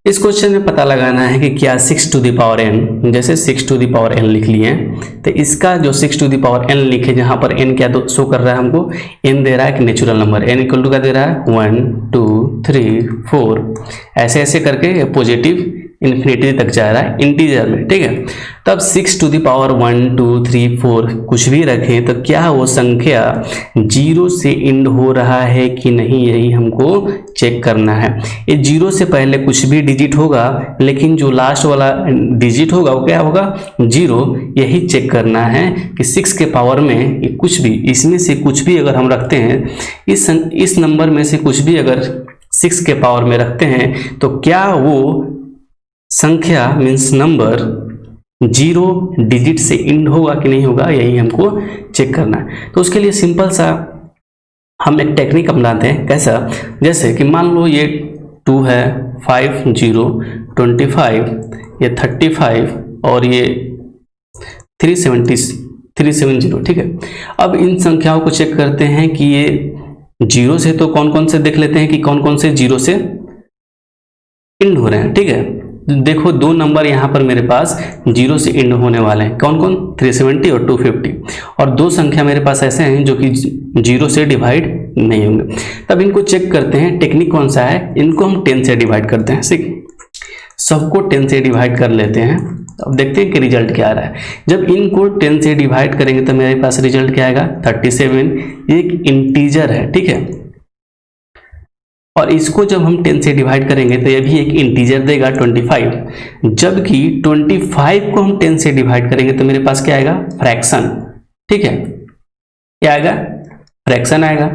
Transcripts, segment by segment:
इस क्वेश्चन में पता लगाना है कि क्या 6 टू द पावर n, जैसे 6 टू द पावर n लिख लिए, तो इसका जो 6 टू द पावर n लिखे, जहां पर n क्या शो कर रहा है हमको, n दे रहा है कि natural number, n equal to क्या दे रहा है 1 2 3 4, ऐसे ऐसे करके पॉजिटिव इन्फिनिटी तक जा रहा है इंटीजर में, ठीक है। तब 6 टू द पावर 1 2 3 4 कुछ भी रखें तो क्या वो संख्या 0 से एंड हो रहा है कि नहीं, यही हमको चेक करना है। ये 0 से पहले कुछ भी डिजिट होगा, लेकिन जो लास्ट वाला डिजिट होगा वो क्या होगा 0, यही चेक करना है कि 6 के पावर में ये कुछ भी, इसमें से कुछ भी अगर हम रखते हैं, इस नंबर में से कुछ भी अगर 6 के पावर में रखते हैं, तो क्या वो संख्या मीन्स नंबर 0 डिजिट से एंड होगा कि नहीं होगा, यही हमको चेक करना है। तो उसके लिए सिंपल सा हम एक टेक्निक अपनाते हैं। कैसा, जैसे कि मान लो ये 2 है, 5 0 25, ये 35 और ये 370, ठीक है। अब इन संख्याओं को चेक करते हैं कि ये 0 से, तो कौन कौन से देख लेते हैं कि कौन कौन से 0 से एंड हो रहे हैं, ठीक है। देखो दो नंबर यहाँ पर मेरे पास 0 से एंड होने वाले हैं, कौन कौन, 370 और 250, और दो संख्या मेरे पास ऐसे हैं जो कि 0 से डिवाइड नहीं होंगे। तब इनको चेक करते हैं, टेक्निक कौन सा है, इनको हम 10 से डिवाइड करते हैं, ठीक, सबको 10 से डिवाइड कर लेते हैं। अब देखते हैं कि रिजल्ट क्या आ रहा है। जब इनको 10 से डिवाइड करेंगे तो मेरे पास रिजल्ट क्या आएगा 37, एक इंटीजर है, ठीक है। और इसको जब हम 10 से डिवाइड करेंगे तो ये भी एक इंटीजर देगा 25, जबकि 25 को हम 10 से डिवाइड करेंगे तो मेरे पास क्या आएगा फ्रैक्शन, ठीक है, क्या आएगा फ्रैक्शन आएगा।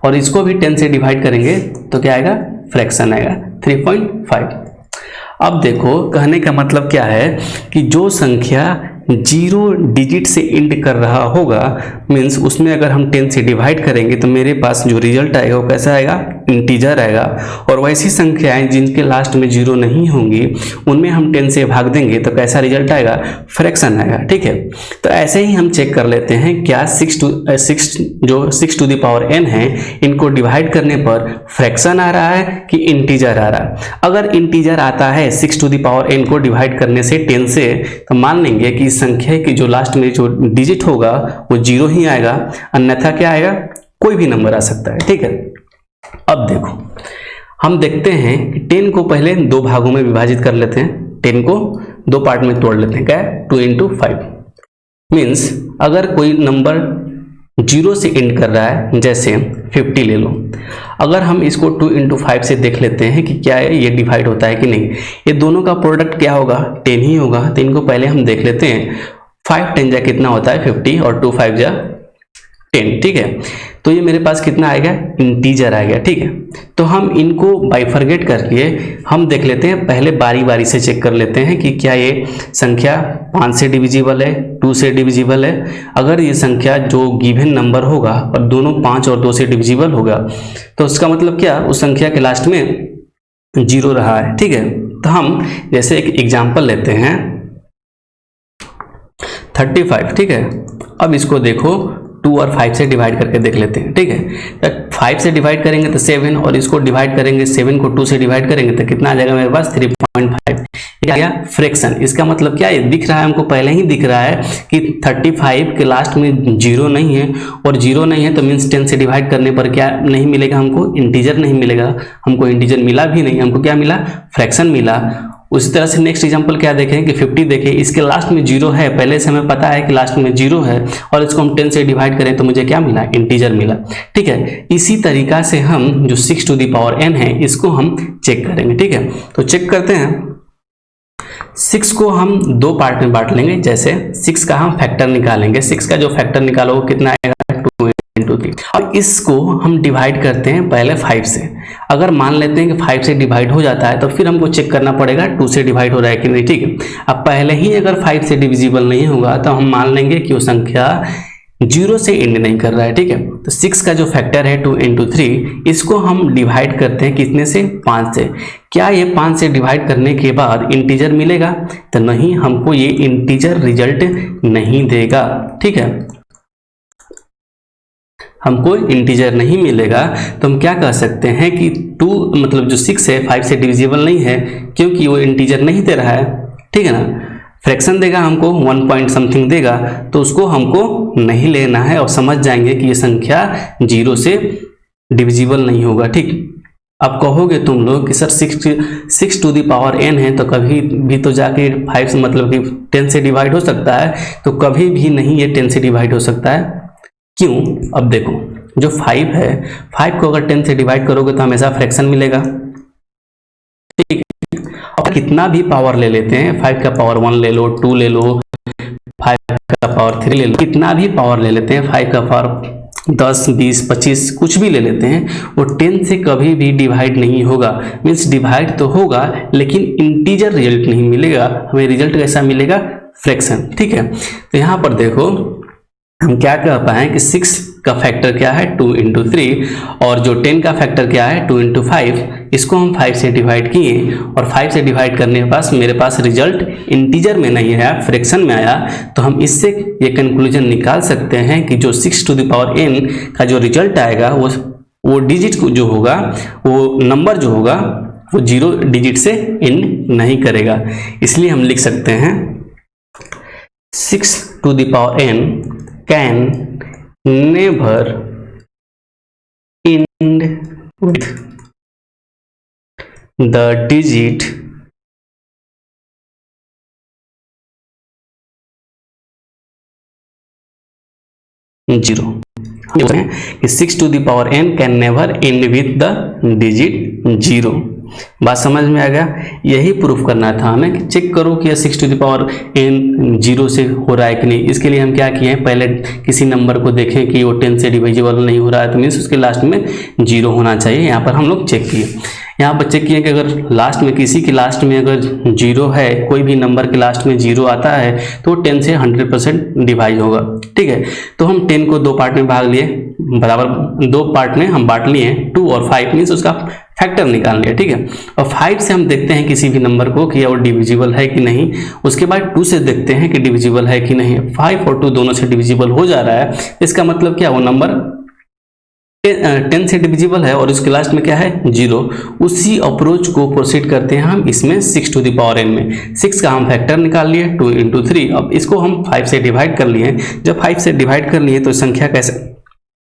और इसको भी 10 से डिवाइड करेंगे तो क्या आएगा फ्रैक्शन आएगा 3.5। अब देखो कहने का मतलब क्या है कि जो संख्या 0 डिजिट से एंड कर रहा होगा, मीन्स उसमें अगर हम 10 से डिवाइड करेंगे तो मेरे पास जो रिजल्ट आएगा वो कैसा आएगा इंटीजर आएगा। और वैसी संख्याएं जिनके लास्ट में 0 नहीं होंगी उनमें हम 10 से भाग देंगे तो कैसा रिजल्ट आएगा फ्रैक्शन आएगा, ठीक है। तो ऐसे ही हम चेक कर लेते हैं क्या 6 टू द पावर n है, इनको डिवाइड करने पर फ्रैक्शन आ रहा है कि इंटीजर आ रहा है। अगर इंटीजर आता है 6 टू द पावर n को डिवाइड करने से 10 से, तो मान लेंगे कि संख्या की जो लास्ट में जो डिजिट होगा वो 0 ही आएगा, अन्यथा क्या आएगा कोई भी नंबर आ सकता है, ठीक है। अब देखो हम देखते हैं कि 10 को पहले दो भागों में विभाजित कर लेते हैं, 10 को दो पार्ट में तोड़ लेते हैं, क्या है 2 into 5, मीन्स अगर कोई नंबर 0 से एंड कर रहा है, जैसे 50 ले लो, अगर हम इसको 2 into 5 से देख लेते हैं कि क्या है ये डिवाइड होता है कि नहीं, ये दोनों का प्रोडक्ट क्या होगा 10 ही होगा। तो इनको पहले हम देख लेते हैं, 5 10 जा कितना होता है 50 और 2 5 जा 10, ठीक है। तो ये मेरे पास कितना आएगा इंटीजर आ गया, ठीक है। तो हम इनको बाइफरगेट करके हम देख लेते हैं, पहले बारी बारी से चेक कर लेते हैं कि क्या ये संख्या 5 से डिविजिबल है, 2 से डिविजिबल है। अगर ये संख्या जो गिवन नंबर होगा और दोनों 5 और 2 से डिविजिबल होगा तो उसका मतलब क्या, उस संख्या के लास्ट में 0 रहा है, ठीक है। तो हम जैसे एक एग्जाम्पल लेते हैं 35, ठीक है। अब इसको देखो 2 और 5 से डिवाइड करके देख लेते हैं, ठीक है। तो 5 से डिवाइड करेंगे तो 7, और इसको डिवाइड करेंगे 7 को 2 से डिवाइड करेंगे तो कितना आ जाएगा मेरे पास 3.5, ये आ गया फ्रैक्शन। इसका मतलब क्या है, दिख रहा है हमको, पहले ही दिख रहा है कि 35 के लास्ट में 0 नहीं है, और 0 नहीं है तो मीन्स 10 से डिवाइड करने पर क्या नहीं मिलेगा हमको, इंटीजर नहीं मिलेगा। हमको इंटीजर मिला भी नहीं, हमको क्या मिला फ्रैक्शन मिला। उसी तरह से नेक्स्ट एग्जांपल क्या देखें कि 50 देखें, इसके लास्ट में 0 है, पहले से हमें पता है कि लास्ट में 0 है, और इसको हम 10 से डिवाइड करें तो मुझे क्या मिला इंटीजर मिला, ठीक है। इसी तरीका से हम जो 6 टू द पावर n है इसको हम चेक करेंगे, ठीक है। तो चेक करते हैं, 6 को हम दो पार्ट में बांट लेंगे, जैसे 6 का हम फैक्टर निकालेंगे, 6 का जो फैक्टर निकालो वो कितना आएगा 2 into 3, और इसको हम डिवाइड करते हैं पहले 5 से। अगर मान लेते हैं कि 5 से डिवाइड हो जाता है तो फिर हमको चेक करना पड़ेगा 2 से डिवाइड हो रहा है कि नहीं, ठीक है। अब पहले ही अगर 5 से डिविजिबल नहीं होगा तो हम मान लेंगे कि वो संख्या 0 से एंड नहीं कर रहा है, ठीक है। तो 6 का जो फैक्टर है 2 into 3, इसको हम डिवाइड करते हैं कितने से 5 से। क्या ये 5 से डिवाइड करने के बाद इंटीजर मिलेगा, तो नहीं, हमको ये इंटीजर रिजल्ट नहीं देगा, ठीक है। हमको इंटीजर नहीं मिलेगा तो हम क्या कह सकते हैं कि 2 मतलब जो 6 है 5 से डिविजिबल नहीं है, क्योंकि वो इंटीजर नहीं दे रहा है, ठीक है ना। फ्रैक्शन देगा हमको 1 पॉइंट समथिंग देगा, तो उसको हमको नहीं लेना है और समझ जाएंगे कि ये संख्या 0 से डिविजिबल नहीं होगा, ठीक। अब कहोगे तुम लोग कि sir 6 to the power n है, तो कभी भी तो जाके 5 से मतलब कि 10 से डिवाइड हो सकता है, तो कभी भी नहीं ये 10 से डिवाइड हो सकता है। क्यों? अब देखो, जो 5 है, 5 को अगर 10 से डिवाइड करोगे तो हमेशा फ्रैक्शन मिलेगा, ठीक है। और कितना भी पावर ले लेते हैं, 5 का पावर 1 ले लो, 2 ले लो, 5 का पावर 3 ले लो, कितना भी पावर ले लेते हैं, 5 का पावर 10, 20, 25 कुछ भी ले लेते हैं, वो 10 से कभी भी डिवाइड नहीं होगा। मीन्स डिवाइड तो होगा लेकिन इंटीजर रिजल्ट नहीं मिलेगा, हमें रिजल्ट कैसा मिलेगा? फ्रैक्शन, ठीक है। तो यहाँ पर देखो हम क्या कह पाए कि 6 का फैक्टर क्या है? 2 इंटू 3, और जो 10 का फैक्टर क्या है? 2 इंटू 5। इसको हम 5 से डिवाइड किए, और 5 से डिवाइड करने के पास मेरे पास रिजल्ट इंटीजर में नहीं आया, फ्रैक्शन में आया। तो हम इससे ये कंक्लूजन निकाल सकते हैं कि जो 6 टू द पावर n का जो रिजल्ट आएगा वो डिजिट जो होगा, वो नंबर जो होगा वो 0 डिजिट से एंड नहीं करेगा। इसलिए हम लिख सकते हैं 6 to the power n can never end with the digit 0। कि 6 to the power n can never end with the digit 0। बात समझ में आ गया? यही प्रूफ करना था हमें कि चेक करो कि 6 टू द पावर n 0 से हो रहा है कि नहीं। इसके लिए हम क्या किए हैं, पहले किसी नंबर को देखें कि वो 10 से डिविजिबल नहीं हो रहा है, तो मीन्स उसके लास्ट में 0 होना चाहिए। यहाँ पर हम लोग चेक किए, यहाँ पर चेक किए कि अगर लास्ट में किसी के लास्ट में अगर 0 है, कोई भी नंबर के लास्ट में 0 आता है, तो 10 से 100% डिवाइड होगा, ठीक है। तो हम 10 को 2 पार्ट में भाग लिए, बराबर 2 पार्ट में हम बांट लिए, 2 और 5, मीन्स उसका फैक्टर निकाल लिया, ठीक है। और 5 से हम देखते हैं किसी भी नंबर को कि वो डिविजिबल है कि नहीं। उसके बाद 2 से देखते हैं कि डिविजिबल है कि नहीं। 5 और 2 दोनों से डिविजिबल हो जा रहा है, इसका मतलब क्या, वो नंबर 10 से डिविजिबल है और उसके लास्ट में क्या है? 0। उसी अप्रोच को प्रोसीड करते हैं हम इसमें 6 टू द पावर n में। 6 का हम फैक्टर निकाल लिए 2 इंटू 3। अब इसको हम 5 से डिवाइड कर लिए। जब 5 से डिवाइड कर लिए तो संख्या कैसे,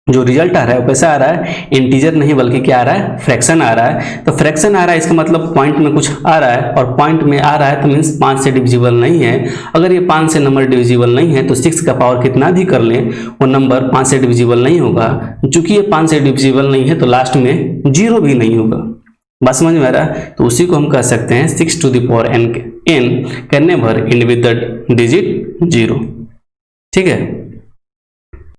जो रिजल्ट आ रहा है वो कैसा आ रहा है? इंटीजर नहीं बल्कि क्या आ रहा है? फ्रैक्शन आ रहा है। तो फ्रैक्शन आ रहा है, इसका मतलब पॉइंट में कुछ आ रहा है, और पॉइंट में आ रहा है तो मीन्स 5 से डिविजिबल नहीं है। अगर ये 5 से नंबर डिविजिबल नहीं है तो 6 का पावर कितना भी कर लें वो नंबर 5 से डिविजिबल नहीं होगा। चूंकि ये 5 से डिविजिबल नहीं है तो लास्ट में 0 भी नहीं होगा। बात समझ में आ रहा है? तो उसी को हम कह सकते हैं 6 to the power n can never end with the digit 0, ठीक है।